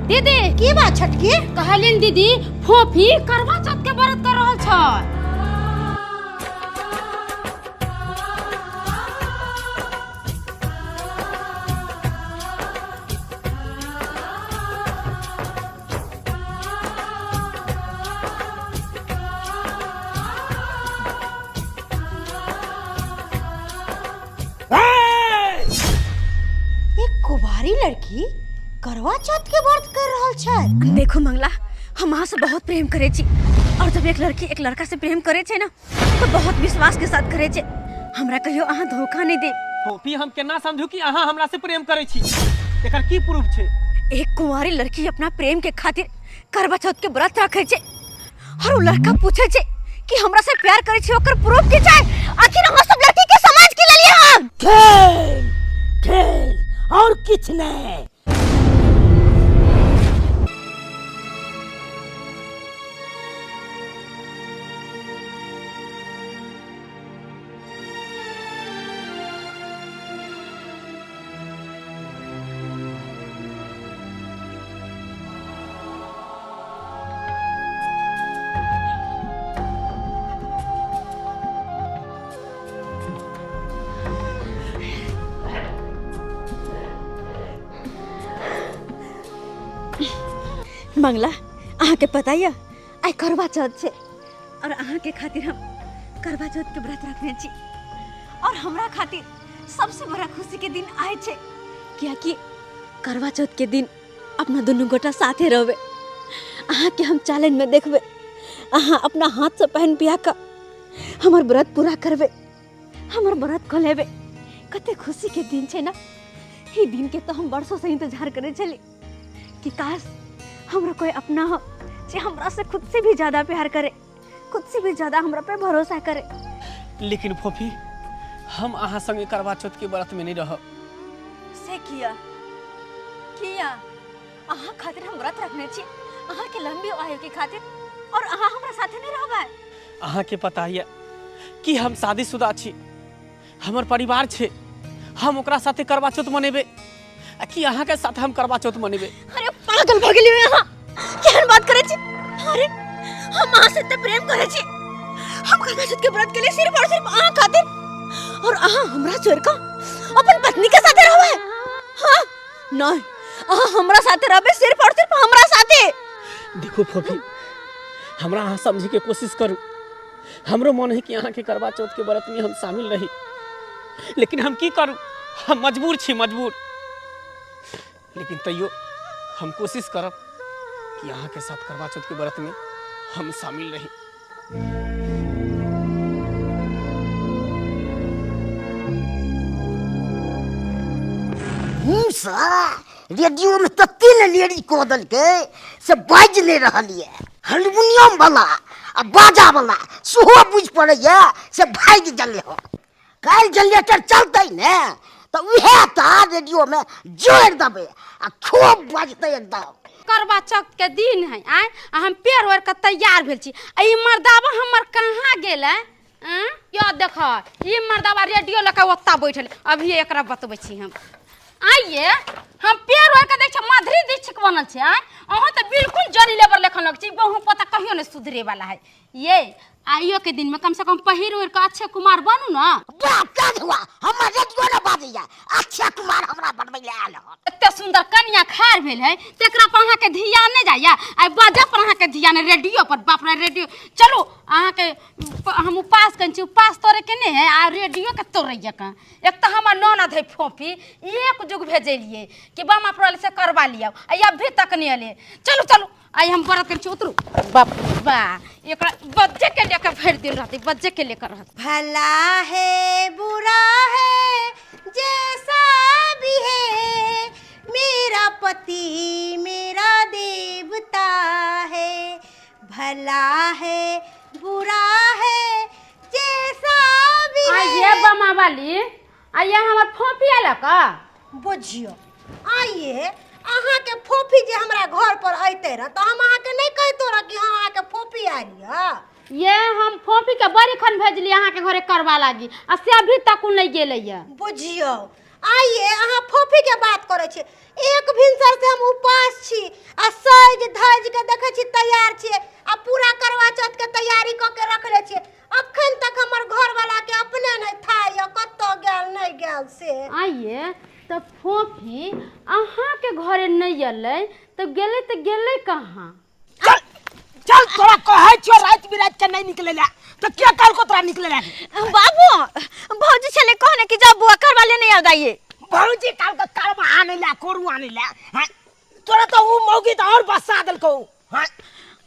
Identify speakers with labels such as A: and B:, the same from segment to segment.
A: दीदी
B: की बात छटकी?
A: कहलिन दीदी फोफी करवा चौथ के व्रत कर रहल छ।
B: एक कुवारी लड़की करवा चौथ के व्रत कर रहल छै।
C: देखो मंगला, हम अहाँ से बहुत प्रेम करे छी और जब एक लड़की एक लड़का से प्रेम करे छे ना तो बहुत विश्वास के साथ करे छे। हमरा कहियो अहाँ धोखा नहीं दे।
D: फोफी हम केना समझू कि अहाँ हमरा से प्रेम करे छी? एकर की प्रूफ छै?
C: एक कुंवारी लड़की अपना प्रेम के खातिर करवा चौथ के व्रत रखे छे और वो लड़का पूछे छे कि हमरा से प्यार करे छे, ओकर प्रूफ के चाहे। आखिर हम सब लड़की के समाज के लिए हम
B: खेल खेल और किछ नहीं।
C: मंगला, अहाँ के पता है आई करवा चौथ छे और अहाँ के खातिर हम करवा चौथ के व्रत रखने छी और हमरा खातिर सबसे बड़ा खुशी के दिन आए छे क्योंकि करवा चौथ के दिन अपना दोनों गोटा साथे रहबे। अहाँ के हम चैलेंज में देखबे, अहाँ अपना हाथ से पहन पिया का हमर व्रत पूरा करबे, हमर व्रत को लेबे। कते खुशी के दिन छे ना। ई दिन के तो हम वर्षों से इंतजार करे चली कि काश हमरा कोई अपना हो जे हमरा से खुद से भी ज्यादा प्यार करे, खुद से भी ज्यादा हमरा पे भरोसा करे।
D: लेकिन फोफी हम अहाँ संगे करवा चौथ के व्रत में नहीं रहब।
C: से किया अहाँ खातिर हम व्रत रखने छी, अहाँ के लंबी आयु के खातिर, और अहाँ हमरा साथे नहीं रहबे।
D: अहाँ के पता है कि हम शादीशुदा छी, हमर परिवार छे, हम ओकरा साथे करवा चौथ मनेबे कि अहाँ के साथ हम करवा चौथ मनेबे?
C: अरे पागल भ गेलियो यहाँ, केहन बात करे छी? अरे हम अहाँ से इतना प्रेम करे छी, हम करवा चौथ के व्रत के लिए सिर्फ और सिर्फ अहाँ खातिर, और अहाँ हमरा छोड़ के अपन पत्नी के साथे रहबे? हां नहीं, अहाँ हमरा साथे रहबे, सिर्फ और सिर्फ हमरा साथे।
D: देखो फोफी, हमरा अहाँ समझे के कोशिश करू। हमरो मन है कि अहाँ के करवा चौथ के व्रत में हम शामिल रही, लेकिन हम की करू, हम मजबूर छी, मजबूर। लेकिन तैयो हम कोशिश करब कि अहाँ के साथ करवा चौथ के व्रत में हम शामिल रही।
B: रेडियो में तो 3 लेडी कोदल के से बाज नहीं रहलिए। हारमोनियम वाला आ बाजा वाला सुहो बुझ पड़े से भाग जले हो। कल जनरेटर चलते ने तो उहे तार रेडियो में जोड़ दबे आ खूब बजते एकदम।
A: करवा चौथ के दिन है आय हम पेड़ ओढ़ के तैयार भेल छी। ई मर्दावा हमर कहाँ गेल है? यो देख, ई मर्दावा रेडियो लगा ओत्ता बैठल। अभी एकरा बतबै छी हम। आइए हम पेड़ ओढ़ के देख छ माधुरी दीक्षित बनल छै। आय अहाँ तो बिल्कुल जनी लेबर लेखन लग छी, बहु पता कहियो नहीं सुधरे वाला है। ये आइयो के दिन में कम से कम पहिर ओढ़ के अक्षय कुमार बनू ना।
B: बाप का हुआ हमर रेडियो न बाजैया, अक्षय कुमार हमरा बनबै ले आयल हो।
A: इतने सुंदर कन्या खार भेल है, तेकरा पर अहाँ के ध्यान नहीं जाइया। आई बाजा पर अहाँ के ध्यान, रेडियो पर। बाप रे रेडियो, चलो अहाँ के हम उपास कन छी, उपास तोरे के नहीं है आ रेडियो के तोड़ैया का। एक तो हमर ननद है फोफी, एक जुग भेजलिए कि बामा पर से करवा लिया, अभी तक नहीं आले। चलो चलो आई हम व्रत कर छी, उतरू। बाप बा एकरा बच्चे के लेकर भर दिन रहती, बच्चे के लेकर रहती।
B: भला है बुरा है जैसा भी है, मेरा पति मेरा देवता है। भला है बुरा है जैसा भी है।
A: आइए बमा वाली, आइए हमर फोफी आला का
B: बुझियो। आइए अहाँ के फोफी जे हमरा घर पर आइते रह तो हम अहाँ के नहीं कहतो रह कि हाँ अहाँ के फोफी आइलिए।
A: ये हम फोफी के बड़ी खन भेजली अहाँ के घरे करवा लागी, आ से अभी तक नहीं गेलै।
B: बुझियो
E: आइए अहाँ फोफी के बात करे छी। एक भिनसर से हम उपास छी आ सज धज के देखे छी तैयार छी आ पूरा करवा चौथ के तैयारी क के रखले छी। अखन तक हमर घर वाला के अपने नहीं था या कत्तो गेल नहीं गेल से।
A: आइए तो फोफी अहाँ के घरे नहीं अलै तो गेले कहाँ?
B: चल चल तोरा कहै छियो रात बिरात के नहीं निकलेला तो क्या काल को तोरा निकलेला?
C: बाबू भौजी छले कहने कि जब बुआ करवा ले नहीं आ जाइए।
B: भौजी काल का करवा आने ला कोरू आने ला। हां तोरा तो उ मौगी तो और बसा देल को। हां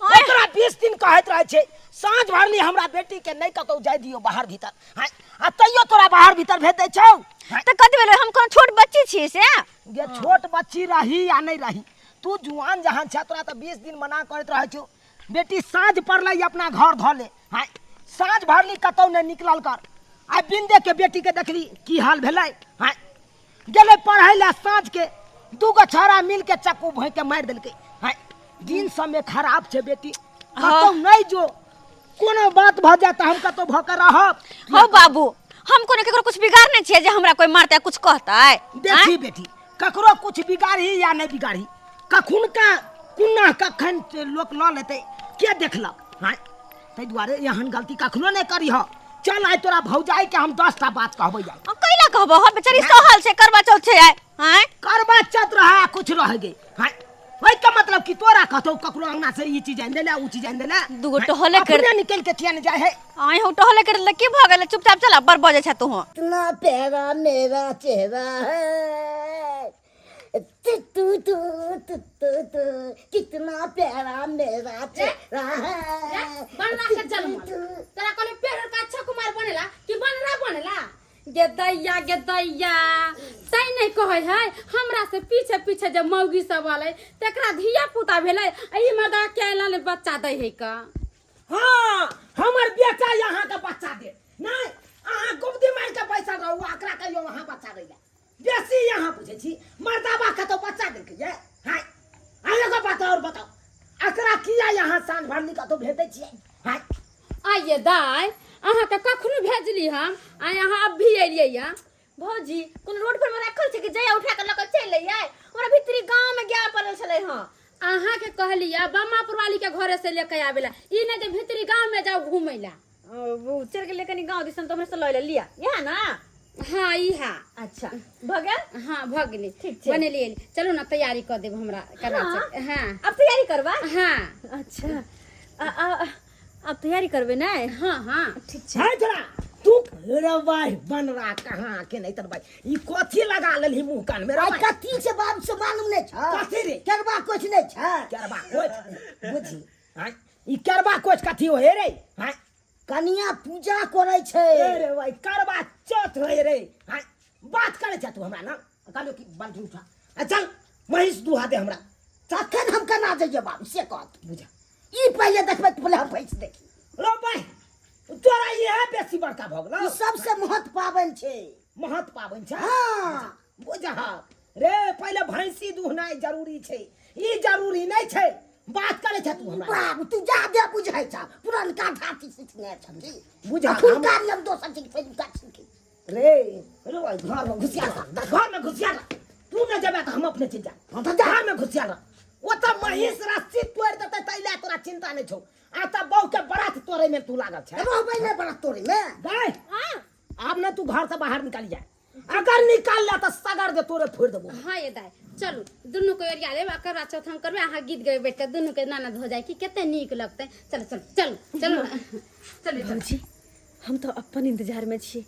B: ओकरा 20 दिन कहत रहे छे साँझ भरली हमरा बेटी के नहीं कतो जाय दियो बाहर भीतर। हां आ तइयो तोरा बाहर भीतर भेजै छौ
C: तो कथि भेलै हम कोन छोट बच्ची छी से?
B: ये छोट बच्ची रही या नहीं रही तू जुआन जहां छ तोरा तो 20 दिन मना करत रहे छौ बेटी साँझ पड़लै अपना घर धले। हां साँझ भरली कतो नहीं निकलल कर आ बिंदे के बेटी के देखली की हाल भेलै। हां गेले पढ़ै ला साँझ के दूगो छौरा मिल के चक्कू भोइ के मार देलकै। हां दिन समय खराब छे बेटी कतो नहीं जो कोनो बात भ जात हम कतो भ के रहब।
C: हो बाबू हम कोनो केकरो कुछ बिगाड़ने छिए जे हमरा कोई मारते कुछ कहतै?
B: देखी बेटी ककरो कुछ बिगाड़ी या नहीं बिगाड़ी कखुन का कुन्ना कखन लोक ल लेते के देखलक। हां तै दुआरे एहन गलती कखनो नहीं करी हो। चल आइ तोरा भौजाई के हम 10टा बात कहबै जा।
C: कैला कहबो हो बेचारी सोहल से करवा चौथ छे। हां
B: करवा चौथ रहा कुछ रह गई। हां वही का मतलब कि तोरा कहतो ककरो अंगना से ई चीज आन देला उ चीज आन देला
C: दुगो टहले कर
B: अपने निकल के किया न जाय है।
C: आई हो टहले कर ल की भ गेल चुपचाप चला बर बजे छ तू।
B: इतना प्यारा मेरा चेहरा है तू तू तू तू कितना प्यारा मेरा चेहरा है।
A: बनरा के जन्म तोरा कोने पेड़ का अच्छा कुमार बनेला कि बनरा बनेला? गे दैया तै नहीं कहै है हमरा से पीछे पीछे जब मौगी सब आले तकरा धिया पुता भेलै ई मर्दा के लाले बच्चा दै है का?
B: हां हमर बेटा यहां के बच्चा दे नहीं अहां गुप्ती मार के पैसा रहू एकरा कहियो वहां बच्चा दै बेसी यहां पूछे छी मर्दाबा के तो बच्चा दे के हां आगे को बात और बताओ एकरा किया यहां सांझ भरनी का तो भेजै छी। हां
A: आइए दाई अहाँ के कखनो भेजली हम आ यहाँ अब भी एलियै या।
C: भौजी कोन रोड पर में रखल छे कि जया उठा के लक चल लइयै हमरा भीतरी गांव में गया पड़ल छले। हां
A: अहाँ के कहलिया बम्मापुर वाली के घरे से लेके आवेला ई नहीं जे भीतरी गांव में जाओ घूमेला।
C: वो चल के लेकनी गांव दिसन तो हमरे से लइले लिया यहां ना।
A: हां ई हां
C: अच्छा भगल।
A: हां भगली
C: ठीक छे
A: बने लिए चलो ना तैयारी कर देब हमरा करवा चौथ। हां
C: अब तैयारी करवा।
A: हां
C: अच्छा अब तैयारी करबे ना।
A: हां हां
C: ठीक छे।
B: हां जरा तू रवाई बनरा कहां के नहीं तर भाई ई कोथी लगा लेली मुंह कान में रे कथी से बाप से मालूम नहीं छ कथी रे करबा कुछ नहीं छ करबा कुछ बुझी। हां ई करबा कुछ कथी होए रे? हां कन्या पूजा करे छे रे भाई करबा चौथ होए रे। हां बात करे छ तू हमरा ना कहलो कि बाल्टी उठा चल महिष दुहा दे हमरा तखन हम कना जाइए बाप से कहत बुझा ई पहले देखबे तो पहले हम पैस देखी रो भाई तोरा ये बेसी बड़का भ गेलो। ई सबसे महत्व पावन छे महत्व पावन छे। हां बुझा रे पहले भैंसी दुहनाई जरूरी छे ई जरूरी नहीं छे बात करे छ तू हमरा बाबू तू जा दे बुझाई छ पुरनका ढाटी सीखने छथि बुझा हम काम दोसर चीज पे का सीखी रे भाई घर में घुसिया तू न जबे तो हम अपने चीज जा हम तो घर में घुसिया वो तो महिष रस्सी तोड़ देते तैले तोरा चिंता नहीं छौ आ त बहु के बरात तोरे में तू लागल छ बहु पहले बरात तोरे में गए। हां अब न तू घर से बाहर निकल जा अगर निकाल ला तो सगर दे तोरे फोड़ देबो।
A: हां ये दाई चलो दोनों को एरिया ले करवा चौथ हम करबे अहाँ गीत गाबे बैठ के दोनों के ननद हो जाए कि केते नीक लगते। चल चल चल चलो चल
C: भौजी हम तो अपन इंतजार में छी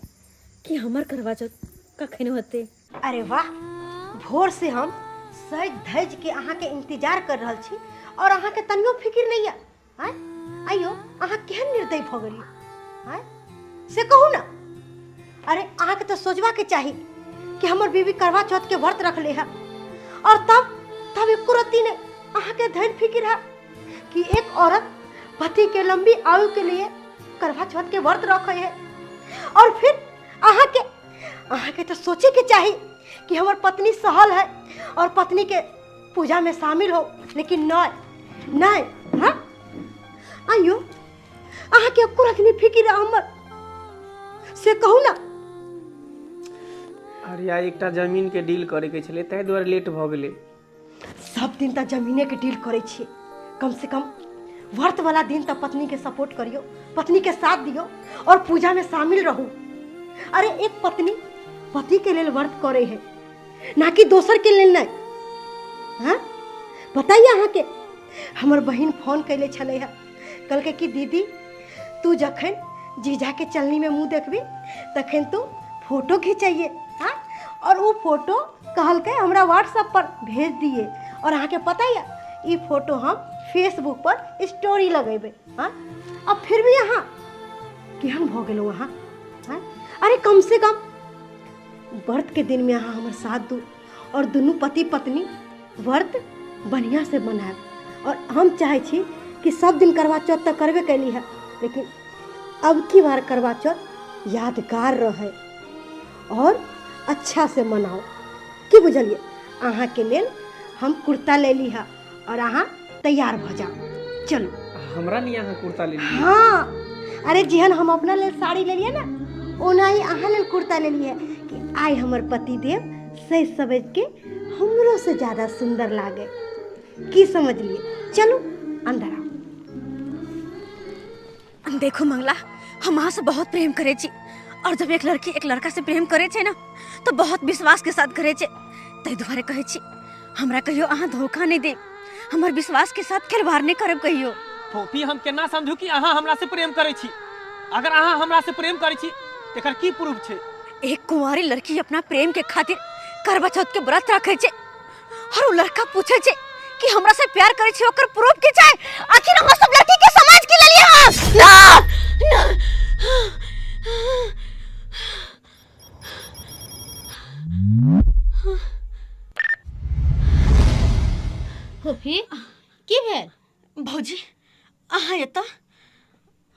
C: कि हमर करवा चौथ कखन होते।
E: अरे वाह भोर से हम सज धज के अहाँ के इंतजार कर रहल छी और अहाँ के तनियो फिक्र नहीं है। हां आइयो अहाँ केहन निर्दयी भ गेली। हां से कहू ना अरे अहाँ के तो सोचवा के चाही कि हमर बीबी करवा चौथ के व्रत रख ले है और तब एको रत्ती ने अहाँ के धैर्य फिक्र है कि एक औरत पति के लंबी आयु के लिए करवा चौथ के व्रत रखे है और फिर अहाँ के तो सोचे के चाही कि हमर पत्नी सहल है और पत्नी के पूजा में शामिल हो लेकिन नहीं। हाँ आइयो अहाँ के एको रत्ती फिक्र हमर से कहू ना
D: अरे यार एकटा जमीन के डील करे के छले ताहि दुआरे लेट भ गेले।
E: सब दिन तक जमीने के डील करे छिए, कम से कम व्रत वाला दिन तक पत्नी के सपोर्ट करियो, पत्नी के साथ दियो और पूजा में शामिल रहो। अरे एक पत्नी पति के लिए व्रत करे है, ना कि दोसर के लिए नहीं। हाँ बताइए अहाँ के हमर बहन फोन कैले छले है, कल के कि दीदी तू जखन जीजा के चलनी में मुंह देखबी तखन तू फोटो खिंचाइए। हाँ और वो फोटो कहल के हमरा व्हाट्सएप पर भेज दिए और अहाँ के पता है ये फोटो हम फेसबुक पर स्टोरी लगेबे। हाँ अब फिर भी यहाँ केहन भ गेलो वहाँ। हाँ अरे कम से कम व्रत के दिन में यहाँ हमारे साथ दू और दोनों पति पत्नी व्रत बढ़िया से बनाए। और हम चाहे छी कि सब दिन करवा चौथ तक करबे कैली है, लेकिन अब की बार करवा चौथ यादगार रहे और अच्छा से मनाओ। की बुझलिए अहाँ के लेल हम कुर्ता ले ली है और अहाँ तैयार भ जाओ। चलो
D: हमरा नहीं यहाँ कुर्ता ले ली।
E: हाँ अरे जेहन हम अपना लेल साड़ी ले लिए ना ओना ही अहाँ लेल कुर्ता ले लिए कि आइ हमर पति देव सज सवज के हमरो से ज्यादा सुंदर लागे। की समझ लिए? चलो अंदर आओ।
C: देखो मंगला, हम अहाँ से बहुत प्रेम करे छी और जब एक लड़की एक लड़का से प्रेम करे छे ना तो बहुत विश्वास के साथ करे छे। तै दुआरे कहे छी हमरा कहियो अहाँ धोखा नहीं दे, हमर विश्वास के साथ खिलवाड़ नहीं करब कहियो।
D: फोफी हम केना समझू कि अहाँ हमरा से प्रेम करे छी? अगर अहाँ हमरा से प्रेम करे छी तेकर की प्रूफ छे?
C: एक कुंवारी लड़की अपना प्रेम के खातिर करवा चौथ के व्रत रखे छे और वो लड़का पूछे छे कि हमरा से प्यार करे छे, ओकर प्रूफ के चाहे? आखिर हम सब लड़की के समाज के लिए ना
A: फोफी की भेल?
C: भौजी अहाँ एतऽ?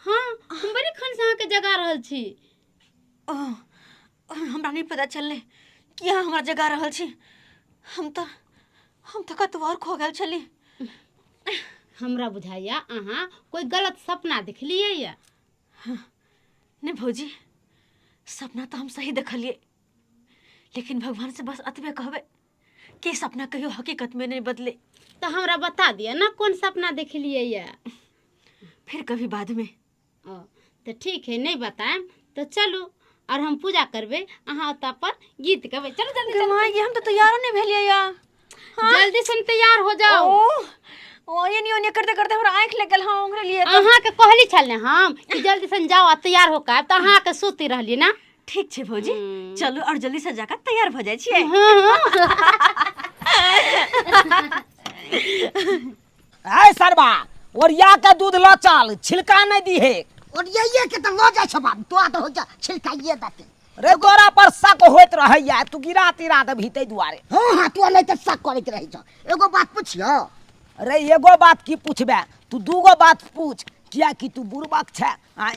A: हाँ हम बड़ी खन से अहाँ के जगा रहल छी।
C: हमरा नहीं पता चलले कि अहाँ हमरा जगा रहल छी। हम तो कतवार खो गेल छली।
A: हमरा बुझाइया अहाँ कोई गलत सपना देखलिए या।
C: नहीं भौजी, सपना तो हम सही देखलिए, लेकिन भगवान से बस अतबे कहबे कि सपना कहियो हकीकत में नहीं बदले।
A: तो हमरा बता दिया ना कौन सपना देखलिए या।
C: फिर कभी बाद में।
A: तो ठीक है, नहीं बताएं तो चलो और हम पूजा करबे, अहाँ ओता पर गीत गाबे। चलो जल्दी
C: ये हम तो तैयार नहीं भेलिए या।
A: जल्दी से तैयार हो जाओ।
C: ओ ये नहीं करते करते हमरा आंख लगल। हाँ ओकरे लिए
A: अहाँ के कहली छल हम कि जल्दी से जाओ आ तैयार होकर, तो अहाँ के सोती रहलिए ना।
C: ठीक छे भौजी, चलो और जल्दी से जाकर तैयार हो जाए छिए।
B: ऐ सरबा ओरिया के दूध लो चल, छिलका नहीं दी है। ओरिया के तो लो जा छबा, तो हो जा छिलकाइए देते। रे तोरा पर शक होत रहैया, तू गिरा तिरा दे भीते दुआरे। हां तू नहीं तो शक करैत रही छ। एगो बात पूछियो। अरे एगो बात की पूछबे, तू दूगो बात पूछ, किया कि तू बुरबक छ। आय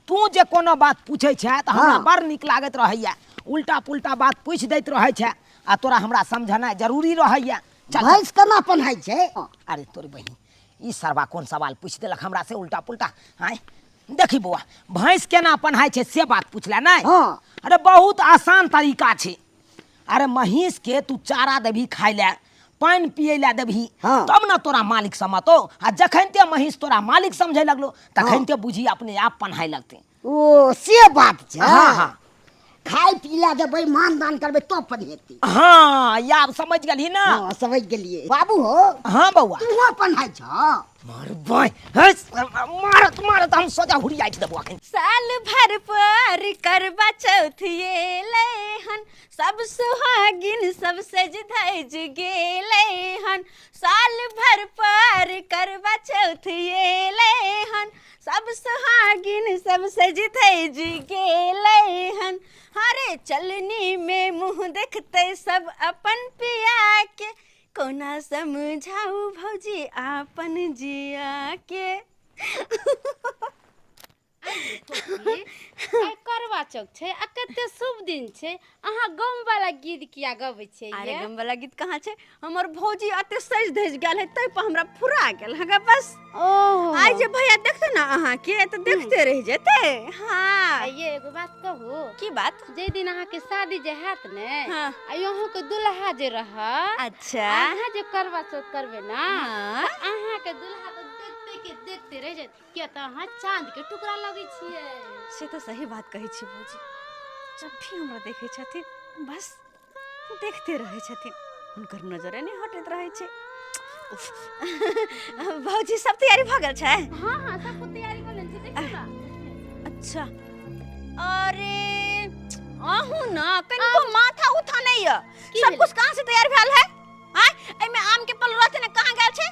B: तू जे कोनो बात पूछे छ त हमरा बड़ निक लागत रहैया। उल्टा पुल्टा बात पूछ दैत रहै छ आ तोरा हमरा समझना जरूरी रहैया। भैंस केना पन्हाई छै? अरे तोर बहिन ई सरबा कोन सवाल पूछ देलक हमरा से उल्टा पुल्टा। आय देखी बौआ, भैंस केना पन्हाई छै से बात पूछला नहीं। अरे बहुत आसान तरीका छै। अरे महीस के तू चारा देबी खाय ले, पानी पिए ला देबी, तब ना तोरा मालिक समझतो। आ जखन ते महीस तोरा मालिक समझे लगलो तखन ते बुझी अपने आप पन्हाई लगते। ओ से बात छै। हां खाई पीला देबै, मान दान करबै तो पन्हेती। हां यार समझ गेली ना? हां समझ गेलिए बाबू हो। हां बौआ तू पन्हाई छ? मार भाई हस मारत हम सोजा हुड़ी आई छ बौआ।
C: साल भर पर करवा चौथ ये लेहन, सब सुहागिन सब सज धज गेलेहन। साल भर पर करवा चौथ ये लेहन, सब सुहागिन सब सज धज गेलेहन। हरे चलनी में मुँह देखते सब अपन पिया के, कोना समझाऊ भौजी आपन जिया के।
A: आइ करवा चौथ छै आ कते शुभ दिन छै अहाँ गाँव वाला गीत किया गबै छै
C: अरे गम वाला गीत कहाँ छै हमर भौजी अते सज धज गेल है तै पर हमरा फुरा गेल हगा बस
A: ओह
C: आइ जे भैया देखते ना अहाँ के त देखते रह जेते हां
A: ये एगो बात कहू
C: की बात
A: जे दिन अहाँ के शादी जे हैत ने
C: हाँ।
A: आ अहाँ के दुल्हा जे रहत
C: अच्छा
A: अहाँ जे करवा चौथ करबे ना
C: हाँ।
A: त अहाँ के दुल्हा तो देखते रह जात किया त अहाँ चांद के टुकड़ा लगै छियै
C: से तो सही बात कही छी भौजी जब भी हमरा देखे छथिन बस देखते रहे छथिन हुनकर नजरे नहीं हटैत रहे छै उफ। भौजी सब तैयारी भ गेल छै
A: हां हां सब कुछ तैयारी कर लेन छै देखू ना
C: अच्छा अरे आहू ना कनिको माथा उठा नहीं है सब कुछ कहां से तैयार भेल है हां एमे आम के पल्लू रहते ने कहां गेल छै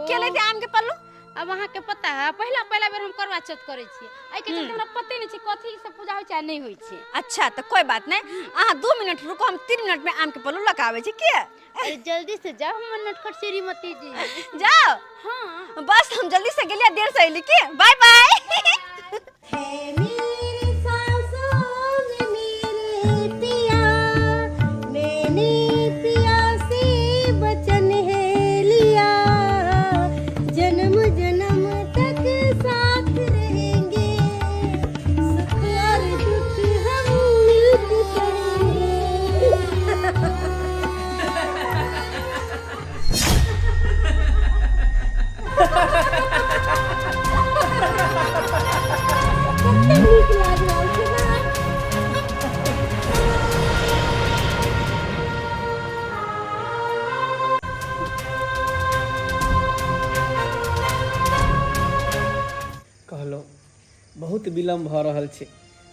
C: के लेते आम के पल्लू
A: अब अहाँ के पता है पहला बेर हम करवा चौथ करे छी आई के हमरा पते नहीं छै कथी से पूजा होय छै नहीं होय छै
C: अच्छा तो कोई बात नहीं अहाँ 2 मिनट रुको हम 3 मिनट में आम के पल्लू लगावे छी के
A: अरे जल्दी से जाओ हमर नटखट श्रीमती जी
C: जाओ
A: हां
C: बस हम जल्दी से गेलिए देर से अइली के बाय बाय
E: मेरे सांसों में मेरे पिया मैंने पिया से वचन है लिया जन्म जन्म तक साथ रहेंगे सुख और दुख हम मिलके
D: कहलो बहुत विलम्ब भ रहल छै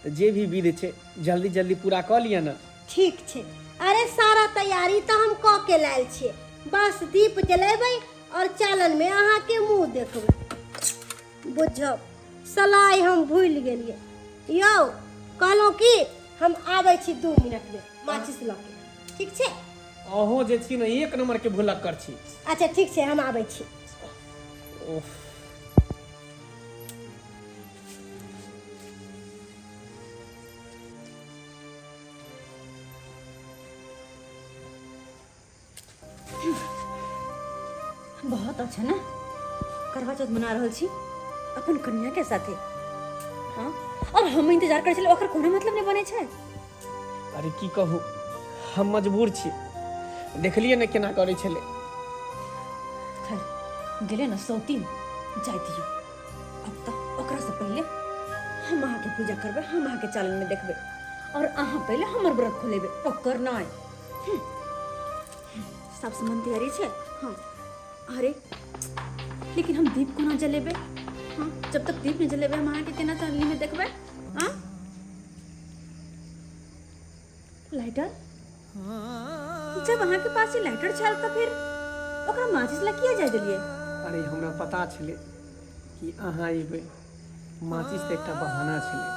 D: तऽ जे भी विध छै जल्दी जल्दी पूरा कऽ लिअ न
E: ठीक छै अरे सारा तैयारी तो हम क के लायल छियै बस दीप जलेबै और चालन में अहाँ के मुंह देखबै बुझब सलाइ हम भूल गेलियै यौ कहलहुँ कि हम आबै छी 2 मिनट में माचिस लऽ के ठीक छै
D: अहूँ जे छी ने 1 नंबर के भुलक्कर छी
E: अच्छा ठीक छै हम आबै छी
D: ओह
C: बहुत अच्छा ना करवा चौथ मना रहल छी अपन कन्या के साथे हां और हम इंतजार कर छले ओकर कोनो मतलब नहीं बने छै
D: अरे की कहू हम मजबूर छी देखलिए ने केना करै छले
C: चल गेले ना सौतीन जाय दियो अब तो ओकरा से पहले हम अहाँ के पूजा करबे हम अहाँ के चालन में देखबे और अहाँ पहले हमर व्रत खोलेबे ओकर नहीं सब सामान तैयारी छै हां अरे लेकिन हम दीप कोना जलेबे हां जब तक दीप नहीं जलेबे हम अहाँ के केना चालनी में देखबे हां लाइटर जब अहाँ के पास ही लाइटर छल त फिर ओकरा माचिस ला किया जाय देलिए
D: अरे हमरा पता छले कि अहाँ एबै माचिस तऽ एकटा बहाना छले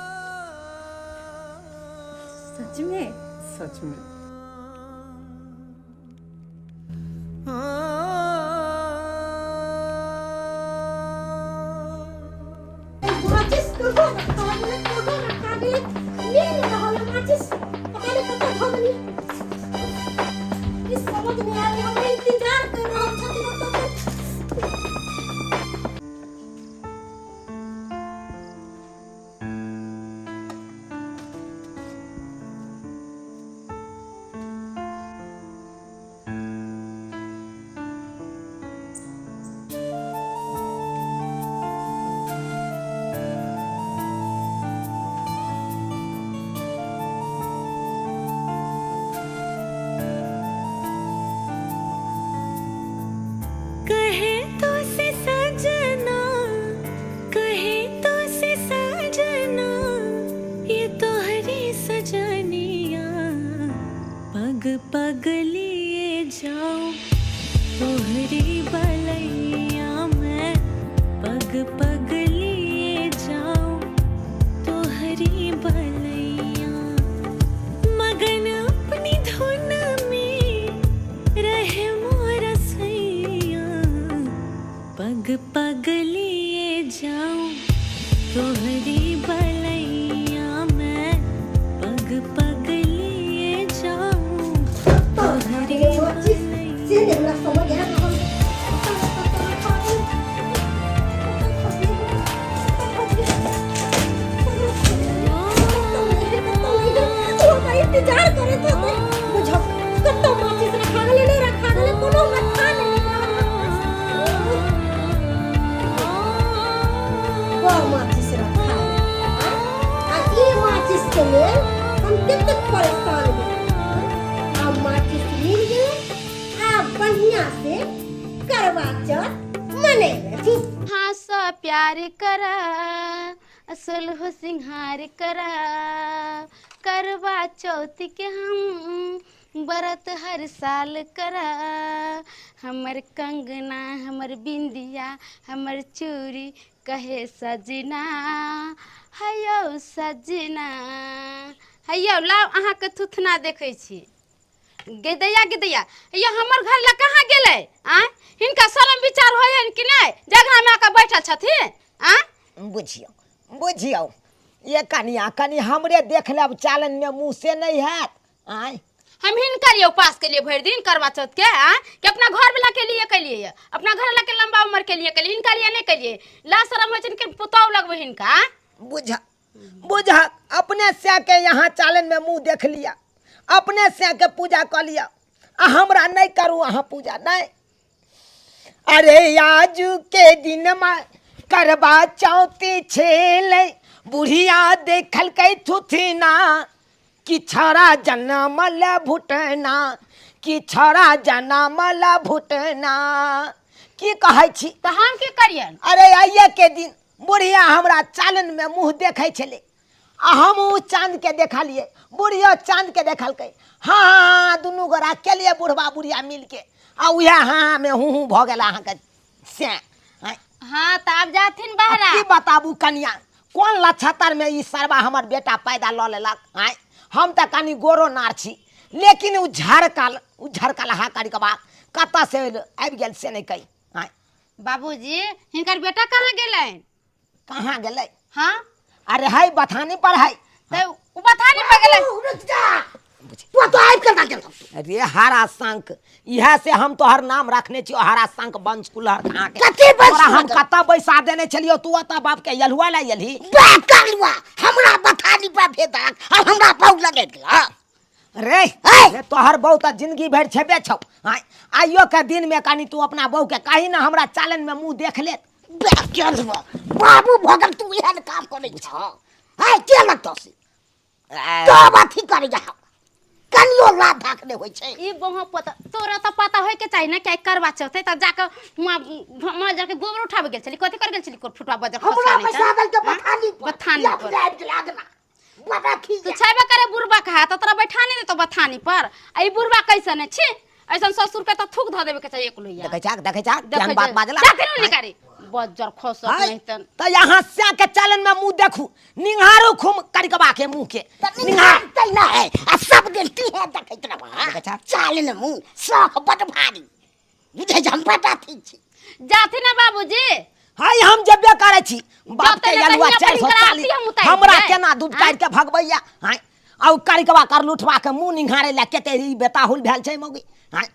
C: सच में
D: सच में
E: माचिस को रखा दे नहीं रहा माचिस पता नहीं कब तक होगी इस समझ में आ रही हम इंतजार कर रहे हैं
F: पग लिए जाऊं तोहरी बलैया मैं पग पग लिए जाऊं तोहरी बलैया मगन अपनी धुन में रहे मोर सैया पग पग लिए जाऊं तोहरी बलैया मैं पग पग लिए जाऊं तोहरी
E: इंतजार करे तो मुझे कत्तो माचिस रखा गले नहीं रखा गले कोनो मत खाने वो माचिस रखा है ये माचिस के लिए हम कितने परेशान हैं अब माचिस मिल गए आप बढ़िया से करवा चौथ मनेंगे ठीक
A: हाँ सा प्यार करा सुलह सिंहार करा करवा चौथ के हम व्रत हर साल करा हमर कंगना हमर बिंदिया हमर चूड़ी कहे सजना हयो सजना हयो लाओ अहाँ के थुथना देखै छी गेदैया गेदैया ये हमर घर ला कहाँ गेलै आ हिनका शरम विचार होय हन कि नहीं जगह में आके बैठल छथिन आ
B: बुझियो बुझियो ये कनिया कनी हमरे देख लेब चालन में मुंह से नहीं हैत आय
A: हम हिनकर ये उपास के लिए भर दिन करवा चौथ के आ कि अपना घर वाला के लिए कलिए अपना घर वाला के लंबा उम्र के लिए कलिए इनका लिए नहीं कलिए ला शरम होय छन के पुतौ लगबे हिनका
B: बुझा बुझा अपने से के यहाँ चालन में मुंह देख लिया अपने से के पूजा कर लिया हमरा नहीं करू अहाँ पूजा नहीं अरे आज के दिन में करवा चौथी छेल बुढ़िया देखल कई थुथिना कि छड़ा जनम ल भुटना कि छड़ा जनम ल भुटना की कहै छी
A: तो हम की करियन
B: अरे आइए के दिन बुढ़िया हमरा चालन में मुँह देखे छले आ हम चांद के देखलिए बुढ़िया चांद के देखलकै हाँ दुनू गोरा केलिए बुढ़वा बुढ़िया मिल के आ उहे हाँ में हूँ भ गेल अहाँके से
A: हाँ तो आप जाथिन बहरा
B: की बताबू कनिया कौन लक्षतर में ई सरवा हमर बेटा पैदा ल लेलक आय हम तो कनी गोरो नार छी लेकिन उ झरकल हा करी के बाद कतऽ से आबि गेल से नहीं कही आय
A: बाबूजी हिनकर बेटा कहाँ गेलन
B: कहाँ गेलै
A: हाँ
B: अरे है बथानी पर है
A: तो उ बथानी पे गेलन
B: वो तो आबि के गेल अरे हरा शंख इहे से हम तोहर नाम रखने छियो हरा शंख वंश कुलहर कहाँ के
E: कते
B: तोरा हम कतऽ बैसा देने छलियो तू ओतऽ बाप के यलहुआ ला यलही
E: बात कर लुआ हमरा बथानी पर भेदक अब हमरा बहु लगे गेला
B: रे तोहर बहू तो जिंदगी भर छेबे छौ आइयो के दिन में कनी तू अपना बहू के कही ना हमरा चालन में मुंह देख ले
E: बाबू भगत तू एहन काम करे छ है के लगतो से तो बाथी करे जा कनियो लाभ भागने होय छै
A: ई बहु पता तोरा तो पता होय के चाहिए ना कि करवा चौथ त जाके मां जाके गोबर उठावे गेल छली कथि कर गेल छली कोट फुटवा बजा
E: हमरा पैसा दल के बथानी
A: पर
E: लागना बाबा की
A: तू छेबे करे बुरबा कहा त तोरा बैठानी दे तो बथानी पर आई बुरबा कैसन छी ऐसन ससुर के तो थूक ध देवे के चाहिए एक लोइया
B: देखे जा ज्ञान बात बाजला
A: जाके निकारी बजर खोस नहीं त
B: तो यहाँ से के चालन में मुंह देखू निंगारो खूम कड़कबा के मुंह के
E: निहार तै ना है आ सब दिन तू है देखैत रहा चालन मुंह सख बड भारी बुझे हम पता ठीक छी
A: जाथि ना बाबूजी
B: हाय हम जब्बे करे छी बाप के यलुआ 440 हमरा केना दूध काट के भगबैया हाय आ कड़कबा कर लुठवा के मुंह निंगारे ला केते ई बेताहुल भेल छै मौगी हाय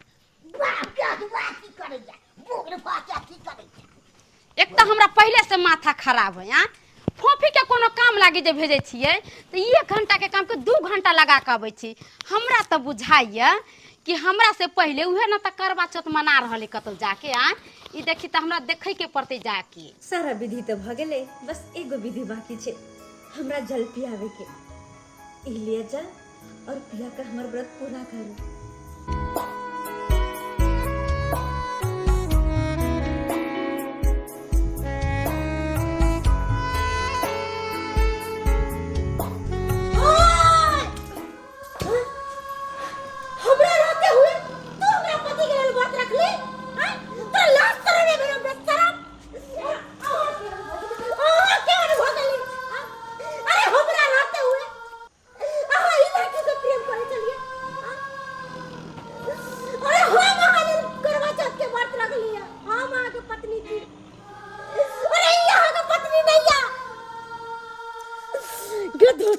E: बाप के की करे जा बोगरे फाटा की करे
A: एक तो हमरा पहले से माथा खराब है यहाँ फोफी के कोनो काम लागी जे भेजे छिए तो 1 घंटा के काम के 2 घंटा लगा के आबै छी हमरा तो बुझाइए कि हमरा से पहले उहे न त करवा चौथ मना रहले कतौ जाके आ ई देखी त हमरा देखै के पड़ते जाके
C: सारा विधि तो भ गेले बस एगो विधि बाकी छे हमरा जल पियावे के ई लिए जल और पिया के हमर व्रत पूरा करू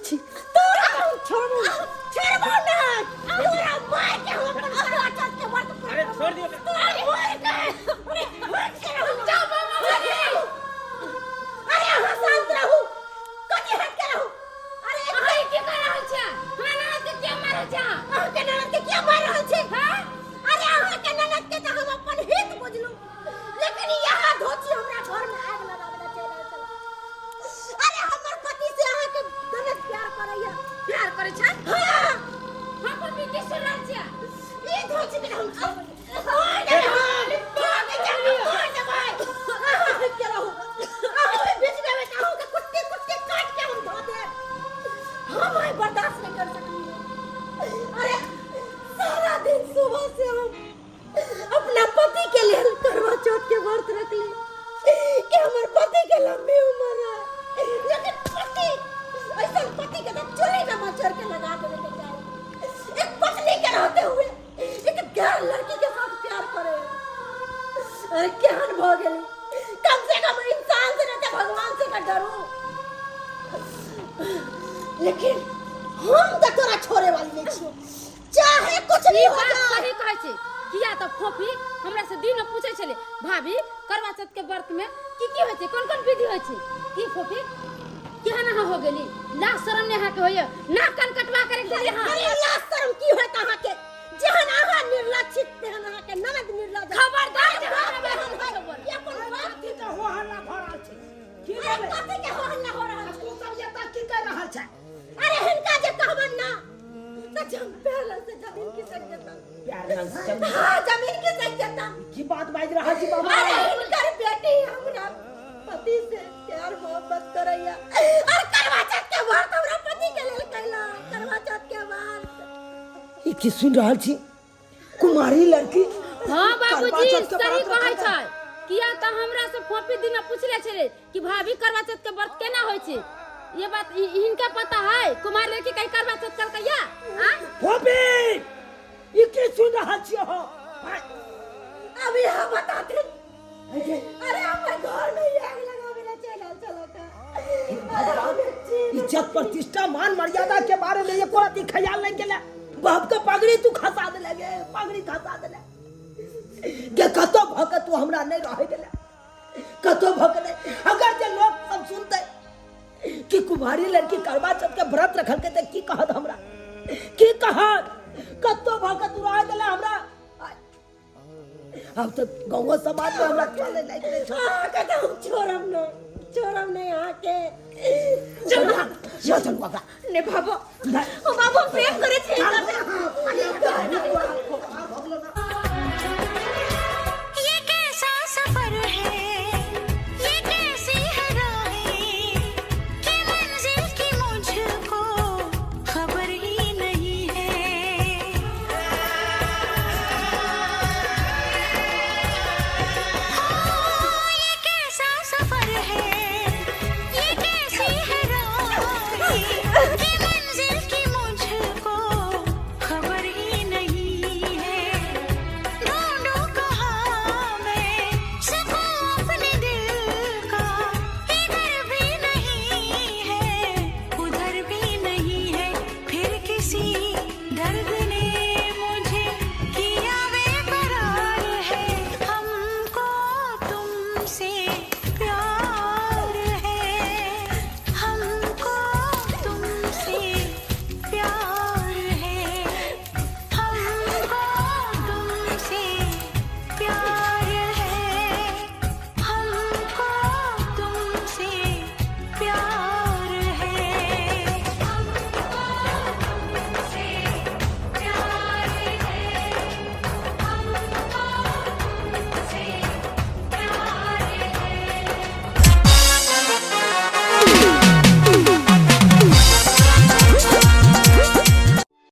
E: छी तोरा हम छोड़बो ना तोरा मार के हम अपन करवा चौथ के व्रत
D: अरे छोड़ दियो
E: तोरा मार के जा बाबा अरे हम शांत रहू कथि हट के रहू अरे
A: अरे की कर रहल छै हमरा ननद के क्या मार रहल छै
E: अहाँ के ननद के क्या मार रहल छै हां अरे अहाँ के ननद के त हम अपन हित बुझलू लेकिन यहाँ धोती हमरा घर में आग लगावे चल चल अरे हमर पति से अहाँ के गलत प्यार करैया
A: प्यार करे छै
E: हां
A: हम पर भी किस रहल छै
E: ये धोती के हम ओए रे भाग चल ओए भाई के रहू अहाँ बीच में बैठा के कुत्ते कुत्ते काट के हम धो दे हम भाई बर्दाश्त नहीं कर सकते अरे सारा दिन सुबह से हम अपना पति के लिए करवा चौथ के व्रत रख ली कि हमारे पति के लंबी उम्र है लेकिन पति ऐसा पति के तो चोरी में मच्छर के लगा देने के चाहिए एक पत्नी के रहते हुए एक गैर लड़की के साथ प्यार करे अरे क्या हो गई कम से कम इंसान से नहीं भगवान से का डरो लेकिन हम तो तोरा छोड़े वाली नहीं छी चाहे कुछ भी हो जाए
A: सही कहै छै किया त फोफी हमरा से दिन में पूछे छले भाभी करवा चौथ के व्रत में की होय छै कोन कोन विधि होय छै की फोफी केहन हो गेली लाज शरम ने के होय ना कान कटवा करे देली हां
E: अरे लाज शरम की होत अहाँ के जहन अहाँ निर्लक्षित तेहन अहाँ के ननद निर्लज
A: खबरदार
E: ये कोन बात की तो हो हल्ला भ रहल छै की भेलै कथि के हो हल्ला हो रहल छै तू सब ये तक की कर रहल छै अरे हिनका जे कहबन ना तो जम पहले से जमीन की सक देता
B: प्यार नाम से जमीन
E: हां जमीन की सक देता
B: की बात बाज रहा छी बाबा
E: अरे इनकर बेटी हमरा पति से प्यार मोहब्बत करैया और करवा चौथ के व्रत हमरा पति के लेल कैला करवा चौथ के व्रत
B: ई की सुन रहल छी कुमारी लड़की
A: हां बाबूजी सही कहै छै किया त हमरा से फोफी दिन पूछले छले कि भाभी करवा चौथ के व्रत केना होय छै ये बात इनका पता है कुमार लड़की कहीं करवा चौथ कर कैया हां
B: फोफी ई की सुन रहल छी हो
E: अभी हम बताते अरे हमारे घर में आग लगावे ला चलो का
B: इज्जत प्रतिष्ठा मान मर्यादा के बारे में ये कोई ख्याल नहीं केला बाप का पगड़ी तू खसा दे लगे पगड़ी खसा दे के कतो भक तू हमरा नहीं रह देला कतो भक नहीं अगर जे लोग सब सुनते कि कुमारी लड़की करवा चौथ के व्रत रखल के त की कहत हमरा की कहत कतो भक तू रह देला हमरा अब तो गांव समाज में हमरा चले लायक नहीं छ
E: कहता छोड़म नहीं आके
B: चल बाबा
E: ने बाबा ओ बाबा प्रेम करे छे
F: ये कैसा सफर है ये कैसी है राहें कि मंजिल की मुझको खबर ही नहीं है ये कैसा सफर है ये कैसी है राहें कि मंजिल की मुझको खबर ही नहीं है ढूंढूं कहाँ मैं सुकून अपने दिल का इधर भी नहीं है उधर भी नहीं है फिर किसी दर्द ने मुझे किया बेकरार है हमको तुमसे